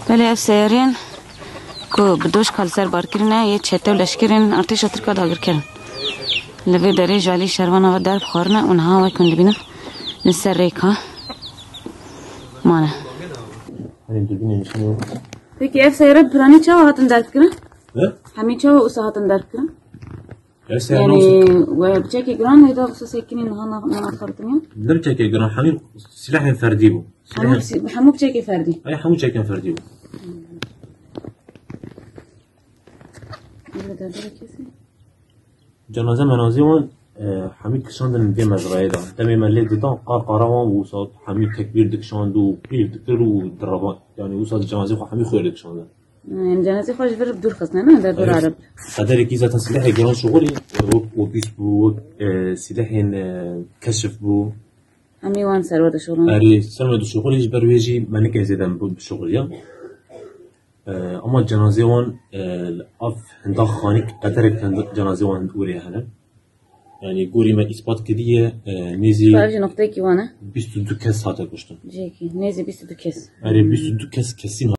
بله اف سیارین که بدوش کال سر بار کرنه یه چته و لشکرین ارتش ترکا داگر کرن لبه داره جالی شروانه و درب خورنه اونها وای کن لبینه نسر ریکا مانه پکی اف سیارین پرانی چه هاتن درب کرن؟ همی چه اوسا هاتن درب کرن؟ يعني وبشكل جرام هيدا بس ساكنين هنا خرطين لا بشكل جرام حمي سلاح فردي بو حمو بشكل فردي اي حمو بشكل فردي بو جنازه منازي وان حمي كشاندن دي مزرعه ده تمام اللي دتان قرقران وصاد حمي تكبير دكشاندو بير دكتور ودربان يعني وصاد جنازه حمي خير دكشاندن يعني جنازي خوش بر بدور خصنا ما در دور عرب قدر كي ذات سلاح جران شغلي وبيس بو سلاح كشف بو همي وان سرود شغلان اري سرود شغلي جبر ويجي منك زيدان بود بشغليا اما جنازه وان اف هندا خانك قدر جنازه وان دوري هنا يعني قوري ما اثبات كديه نيزي فرج نقطه كي وانا 22 كاس هاتا كشتن جيكي نيزي 22 كاس اري 22 كاس كسين